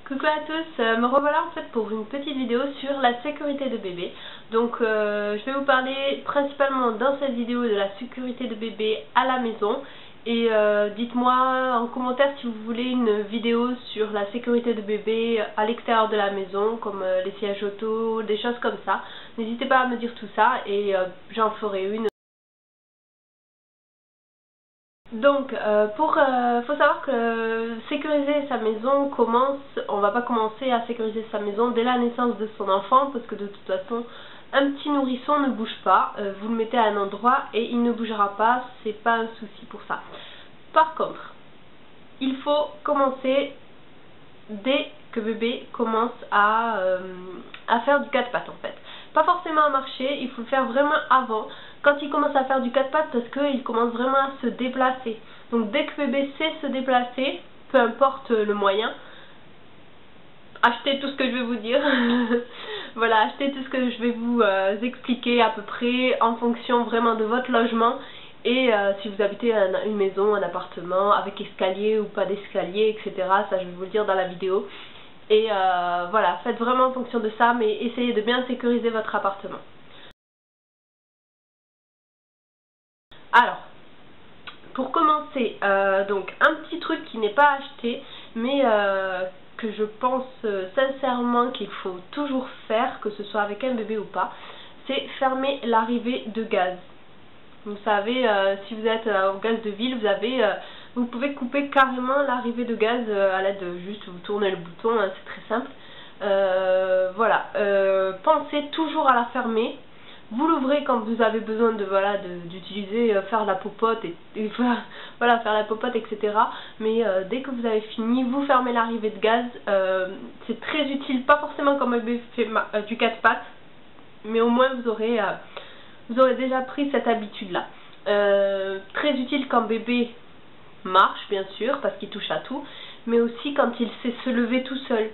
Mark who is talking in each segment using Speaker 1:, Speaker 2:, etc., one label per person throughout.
Speaker 1: Coucou à tous, me revoilà en fait pour une petite vidéo sur la sécurité de bébé. Donc je vais vous parler principalement dans cette vidéo de la sécurité de bébé à la maison. Et dites-moi en commentaire si vous voulez une vidéo sur la sécurité de bébé à l'extérieur de la maison, comme les sièges auto, des choses comme ça. N'hésitez pas à me dire tout ça et j'en ferai une. Donc, faut savoir que sécuriser sa maison on va pas commencer à sécuriser sa maison dès la naissance de son enfant, parce que de toute façon, un petit nourrisson ne bouge pas, vous le mettez à un endroit et il ne bougera pas, c'est pas un souci pour ça. Par contre, il faut commencer dès que bébé commence à faire du quatre pattes en fait. Pas forcément à marcher, il faut le faire vraiment avant, quand il commence à faire du quatre pattes, parce qu'il commence vraiment à se déplacer. Donc dès que bébé sait se déplacer, peu importe le moyen, achetez tout ce que je vais vous dire. Voilà, achetez tout ce que je vais vous expliquer à peu près en fonction vraiment de votre logement. Et si vous habitez une maison, un appartement, avec escalier ou pas d'escalier, etc. Ça je vais vous le dire dans la vidéo. Et voilà, faites vraiment en fonction de ça, mais essayez de bien sécuriser votre appartement. Alors, pour commencer, donc un petit truc qui n'est pas acheté, mais que je pense sincèrement qu'il faut toujours faire, que ce soit avec un bébé ou pas, c'est fermer l'arrivée de gaz. Vous savez, si vous êtes au gaz de ville, vous pouvez couper carrément l'arrivée de gaz à l'aide de juste vous tournez le bouton, hein, c'est très simple. Voilà, pensez toujours à la fermer. Vous l'ouvrez quand vous avez besoin d'utiliser, faire la popote et voilà, faire la popote, etc. Mais dès que vous avez fini, vous fermez l'arrivée de gaz. C'est très utile, pas forcément quand bébé fait du quatre pattes, mais au moins vous aurez déjà pris cette habitude-là. Très utile quand bébé marche, bien sûr, parce qu'il touche à tout, mais aussi quand il sait se lever tout seul,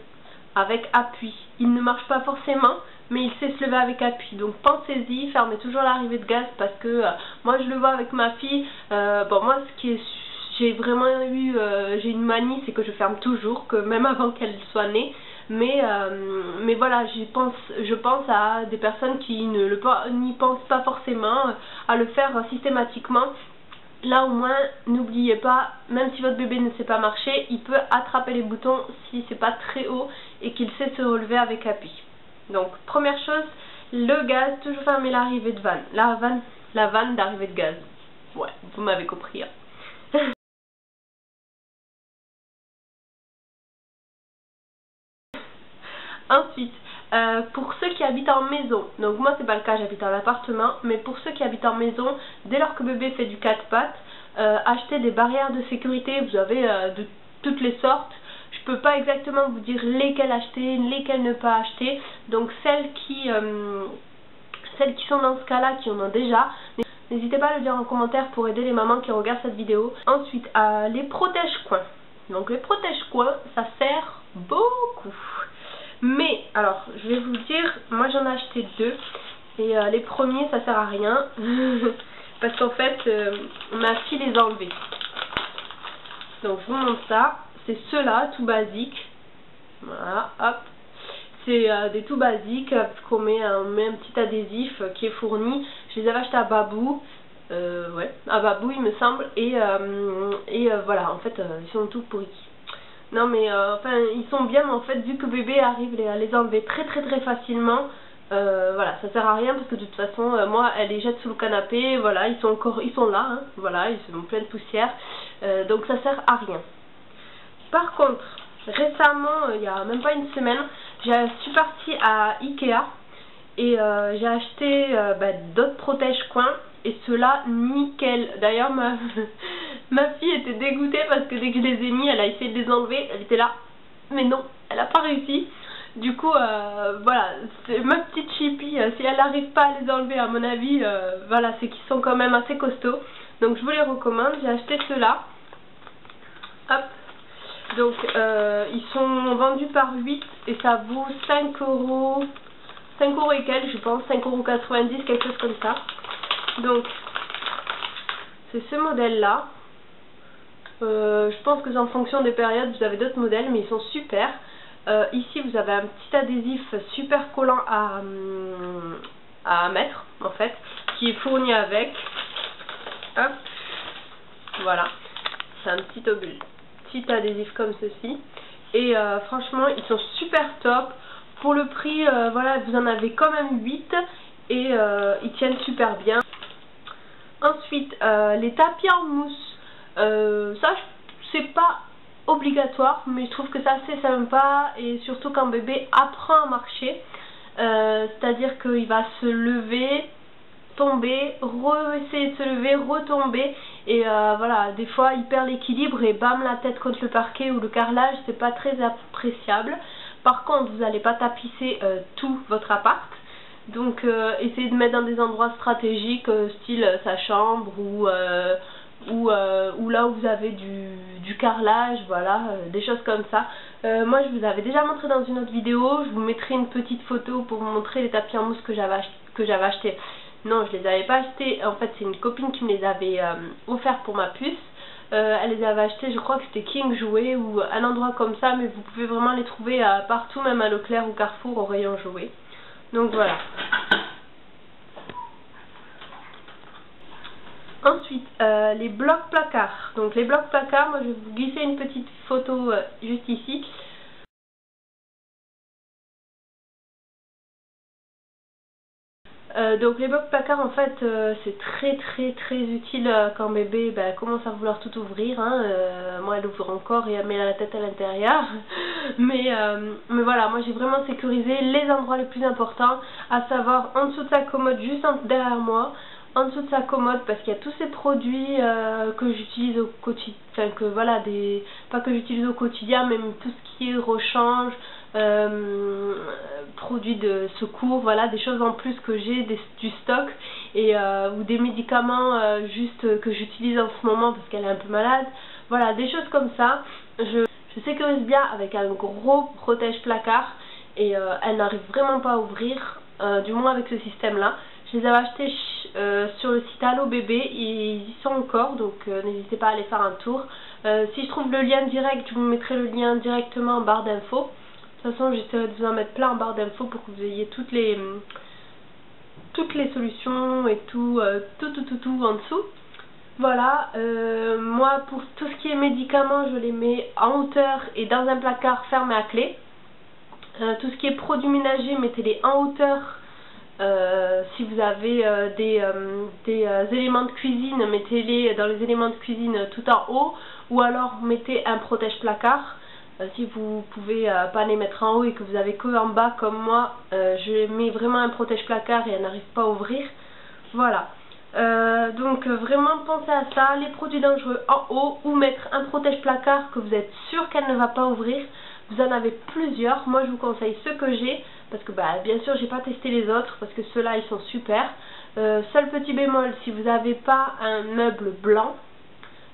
Speaker 1: avec appui. Il ne marche pas forcément, mais il sait se lever avec appui. Donc pensez-y, fermez toujours l'arrivée de gaz, parce que moi je le vois avec ma fille. Bon, moi j'ai vraiment eu, j'ai une manie, c'est que je ferme toujours, que même avant qu'elle soit née. Mais voilà, je pense à des personnes qui n'y pensent pas forcément à le faire systématiquement. Là au moins, n'oubliez pas, même si votre bébé ne sait pas marcher, il peut attraper les boutons si c'est pas très haut et qu'il sait se relever avec appui. Donc première chose, le gaz, toujours fermer l'arrivée de vanne. La vanne d'arrivée de gaz. Ouais, vous m'avez compris. Hein. Ensuite, pour ceux qui habitent en maison, donc moi c'est pas le cas, j'habite en appartement, mais pour ceux qui habitent en maison, dès lors que bébé fait du quatre pattes, achetez des barrières de sécurité. Vous avez de toutes les sortes. Je peux pas exactement vous dire lesquelles acheter, lesquelles ne pas acheter. Donc celles qui sont dans ce cas-là, qui en ont déjà, n'hésitez pas à le dire en commentaire pour aider les mamans qui regardent cette vidéo. Ensuite, les protège-coins. Donc les protège-coins, ça sert beaucoup. Mais, alors, je vais vous dire, moi j'en ai acheté deux, et les premiers ça sert à rien, parce qu'en fait, ma fille les a enlevés. Donc je vous montre ça, c'est ceux-là, tout basiques, voilà, hop, c'est des tout basiques, qu'on met un petit adhésif qui est fourni. Je les avais achetés à Babou, ouais, à Babou il me semble, et voilà, en fait, ils sont tout pourris. Non mais enfin ils sont bien, mais en fait vu que bébé arrive à les enlever très facilement, voilà, ça sert à rien, parce que de toute façon moi elle les jette sous le canapé, voilà, ils sont là, hein, voilà, ils sont pleins de poussière, donc ça sert à rien. Par contre, récemment, il y a même pas une semaine, je suis partie à Ikea et j'ai acheté d'autres protège-coins, et ceux-là nickel. D'ailleurs ma fille était dégoûtée parce que dès que je les ai mis, elle a essayé de les enlever, elle était là, mais non, elle n'a pas réussi. Du coup voilà, c'est ma petite chippie, si elle n'arrive pas à les enlever, à mon avis, voilà, c'est qu'ils sont quand même assez costauds. Donc je vous les recommande. J'ai acheté ceux-là, hop. Donc ils sont vendus par 8 et ça vaut 5 euros et quelques, je pense, 5,90 €, quelque chose comme ça. Donc c'est ce modèle là. Je pense que c'est en fonction des périodes, vous avez d'autres modèles, mais ils sont super. Ici vous avez un petit adhésif super collant à mettre en fait, qui est fourni avec. Hop, voilà, c'est un petit adhésif comme ceci. Et franchement ils sont super top. Pour le prix, voilà, vous en avez quand même 8 et ils tiennent super bien. Ensuite, les tapis en mousse, ça c'est pas obligatoire, mais je trouve que c'est assez sympa, et surtout quand bébé apprend à marcher, c'est-à-dire qu'il va se lever, tomber, essayer de se lever, retomber, et voilà, des fois il perd l'équilibre et bam, la tête contre le parquet ou le carrelage, c'est pas très appréciable. Par contre, vous n'allez pas tapisser tout votre appart. Donc essayez de mettre dans des endroits stratégiques, style sa chambre ou là où vous avez du carrelage, voilà, des choses comme ça. Moi je vous avais déjà montré dans une autre vidéo, je vous mettrai une petite photo pour vous montrer les tapis en mousse que j'avais acheté. Non, je les avais pas achetés, en fait c'est une copine qui me les avait offerts pour ma puce. Elle les avait achetés, je crois que c'était King Jouet ou un endroit comme ça, mais vous pouvez vraiment les trouver partout, même à Leclerc ou Carrefour au rayon jouet. Donc voilà. Ensuite, les blocs placards. Donc les blocs placards, moi je vais vous glisser une petite photo juste ici. Donc les blocs placards en fait c'est très utile quand bébé commence à vouloir tout ouvrir, hein. Moi elle ouvre encore et elle met la tête à l'intérieur. mais voilà, moi j'ai vraiment sécurisé les endroits les plus importants, à savoir en dessous de sa commode, juste derrière moi, en dessous de sa commode, parce qu'il y a tous ces produits que j'utilise au quotidien, enfin que voilà, pas que j'utilise au quotidien, mais même tout ce qui est rechange, produits de secours, voilà, des choses en plus que j'ai, du stock, et ou des médicaments juste que j'utilise en ce moment parce qu'elle est un peu malade, voilà, des choses comme ça. Je sécurise bien avec un gros protège placard, et elle n'arrive vraiment pas à ouvrir, du moins avec ce système là. Je les avais achetés sur le site Allo Bébé et ils y sont encore, donc n'hésitez pas à aller faire un tour. Si je trouve le lien direct, je vous mettrai le lien directement en barre d'infos. De toute façon, j'essaierai de vous en mettre plein en barre d'infos pour que vous ayez toutes les solutions et tout en dessous. Voilà, moi pour tout ce qui est médicaments, je les mets en hauteur et dans un placard fermé à clé. Tout ce qui est produits ménagers, mettez-les en hauteur. Si vous avez des éléments de cuisine, mettez-les dans les éléments de cuisine tout en haut, ou alors mettez un protège placard. Si vous pouvez pas les mettre en haut et que vous avez que en bas comme moi, je mets vraiment un protège placard et elle n'arrive pas à ouvrir. Voilà. Donc vraiment pensez à ça, les produits dangereux en haut, ou mettre un protège placard que vous êtes sûr qu'elle ne va pas ouvrir. Vous en avez plusieurs, moi je vous conseille ceux que j'ai, parce que bien sûr j'ai pas testé les autres, parce que ceux-là ils sont super. Seul petit bémol, si vous n'avez pas un meuble blanc,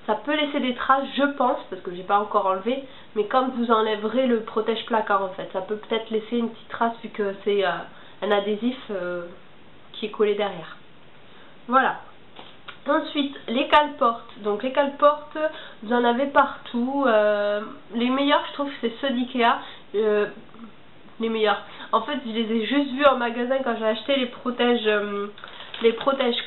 Speaker 1: ça peut laisser des traces, je pense, parce que j'ai pas encore enlevé, mais quand vous enlèverez le protège placard en fait, ça peut peut-être laisser une petite trace vu que c'est un adhésif qui est collé derrière. Voilà. Ensuite, les cale-portes. Donc les cale-portes, vous en avez partout. Les meilleurs, je trouve, c'est ceux d'Ikea. Les meilleurs. En fait, je les ai juste vus en magasin quand j'ai acheté les protège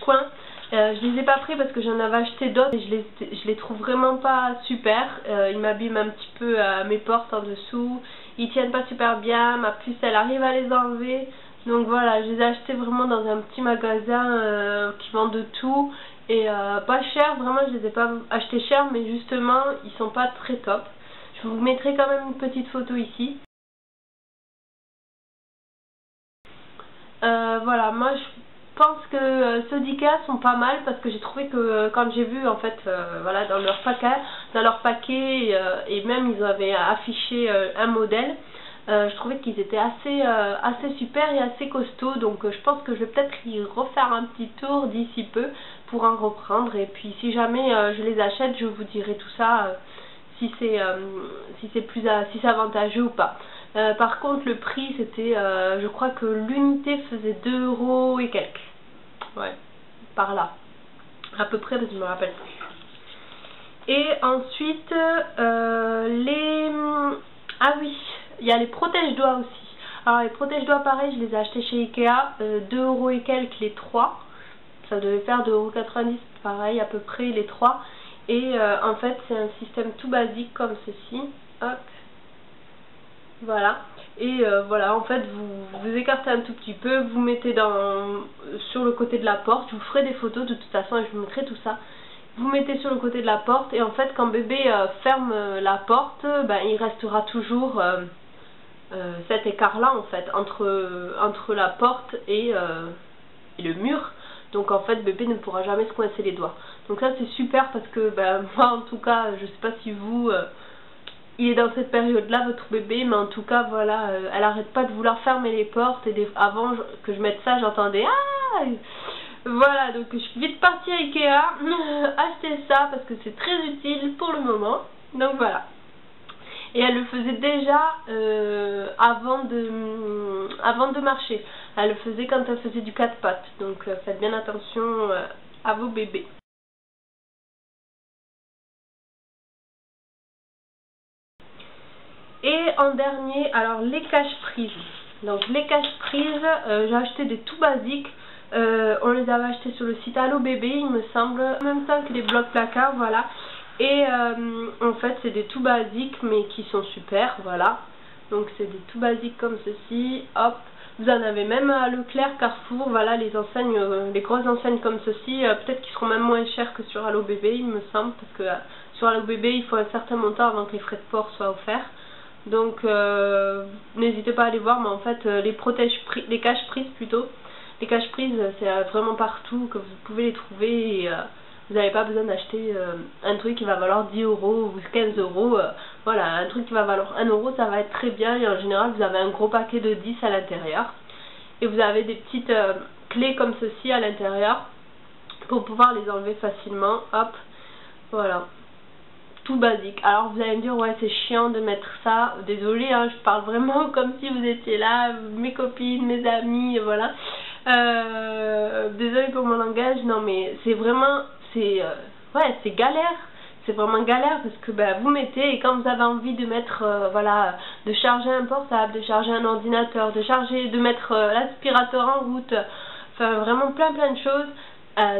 Speaker 1: coins. Je les ai pas pris parce que j'en avais acheté d'autres et je les trouve vraiment pas super. Ils m'abîment un petit peu mes portes en dessous. Ils tiennent pas super bien. Ma puce, elle arrive à les enlever. Donc voilà, je les ai achetés vraiment dans un petit magasin qui vend de tout. Et pas cher, vraiment je les ai pas achetés cher, mais justement ils sont pas très top. Je vous mettrai quand même une petite photo ici. Voilà, moi je pense que ceux d'Ikea sont pas mal parce que j'ai trouvé que quand j'ai vu en fait voilà, dans leur paquet et même ils avaient affiché un modèle, je trouvais qu'ils étaient assez super et assez costauds, donc je pense que je vais peut-être y refaire un petit tour d'ici peu pour en reprendre, et puis si jamais je les achète, je vous dirai tout ça, si c'est avantageux ou pas. Par contre le prix c'était, je crois que l'unité faisait 2 € et quelques, ouais, par là, à peu près, parce que je me rappelle plus. Et ensuite ah oui, Il y a les protège-doigts aussi. Alors les protège-doigts pareil, je les ai achetés chez Ikea, 2 € et quelques les 3. Ça devait faire 2,90 € pareil à peu près les 3. Et en fait c'est un système tout basique comme ceci. Hop. Voilà. Et voilà, en fait vous écartez un tout petit peu, vous mettez sur le côté de la porte, je vous ferai des photos de toute façon et je vous mettrai tout ça. Vous mettez sur le côté de la porte et en fait quand bébé ferme la porte, il restera toujours cet écart là en fait entre la porte et le mur. Donc en fait bébé ne pourra jamais se coincer les doigts. Donc ça c'est super parce que moi en tout cas je sais pas si vous il est dans cette période là votre bébé, mais en tout cas voilà, elle arrête pas de vouloir fermer les portes et avant que je mette ça j'entendais ah. Voilà, donc je suis vite partie à Ikea acheter ça parce que c'est très utile pour le moment. Donc voilà. Et elle le faisait déjà avant de marcher. Elle le faisait quand elle faisait du 4 pattes. Donc faites bien attention à vos bébés. Et en dernier, alors les cache-prises. Donc les cache-prises, j'ai acheté des tout basiques. On les avait achetés sur le site Allo Bébé, il me semble, en même temps que les blocs placards, voilà. Et en fait c'est des tout basiques mais qui sont super, voilà. Donc c'est des tout basiques comme ceci, hop. Vous en avez même à Leclerc, Carrefour, voilà, les enseignes, les grosses enseignes comme ceci, peut-être qu'ils seront même moins chers que sur Allo Bébé, il me semble, parce que sur Allo Bébé il faut un certain montant avant que les frais de port soient offerts. Donc n'hésitez pas à aller voir, mais en fait les cache-prises plutôt. Les cache-prises c'est vraiment partout que vous pouvez les trouver et vous n'avez pas besoin d'acheter un truc qui va valoir 10 € ou 15 €. Voilà, un truc qui va valoir 1 € ça va être très bien et en général vous avez un gros paquet de 10 à l'intérieur. Et vous avez des petites clés comme ceci à l'intérieur pour pouvoir les enlever facilement. Hop, voilà. Tout basique. Alors vous allez me dire ouais c'est chiant de mettre ça, désolé hein, je parle vraiment comme si vous étiez là, mes copines, mes amis, voilà. Désolé pour mon langage, non mais c'est vraiment, ouais c'est galère, c'est vraiment galère parce que vous mettez et quand vous avez envie de mettre, voilà, de charger un portable, de charger un ordinateur, de mettre l'aspirateur en route, enfin vraiment plein de choses.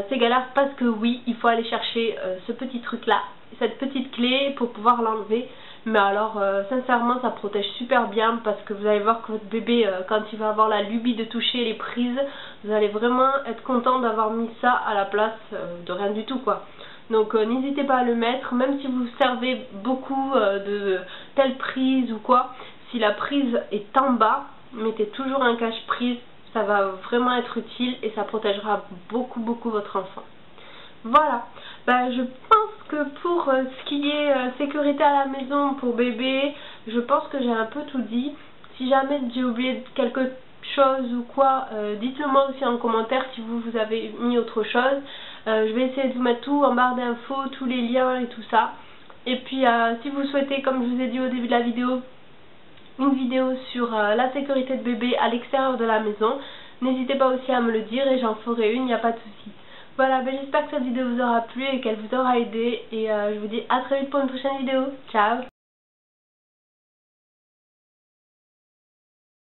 Speaker 1: C'est galère parce que oui, il faut aller chercher ce petit truc là, cette petite clé pour pouvoir l'enlever. Mais alors sincèrement ça protège super bien parce que vous allez voir que votre bébé quand il va avoir la lubie de toucher les prises, vous allez vraiment être content d'avoir mis ça à la place de rien du tout quoi. Donc n'hésitez pas à le mettre, même si vous servez beaucoup de telle prise ou quoi, si la prise est en bas, mettez toujours un cache-prise. Ça va vraiment être utile et ça protégera beaucoup votre enfant. Voilà, je pense que pour ce qui est sécurité à la maison pour bébé, je pense que j'ai un peu tout dit. Si jamais j'ai oublié quelque chose ou quoi, dites-le moi aussi en commentaire si vous avez mis autre chose. Je vais essayer de vous mettre tout en barre d'infos, tous les liens et tout ça. Et puis si vous souhaitez, comme je vous ai dit au début de la vidéo, une vidéo sur la sécurité de bébé à l'extérieur de la maison, n'hésitez pas aussi à me le dire et j'en ferai une, il n'y a pas de souci. Voilà, j'espère que cette vidéo vous aura plu et qu'elle vous aura aidé et je vous dis à très vite pour une prochaine vidéo. Ciao!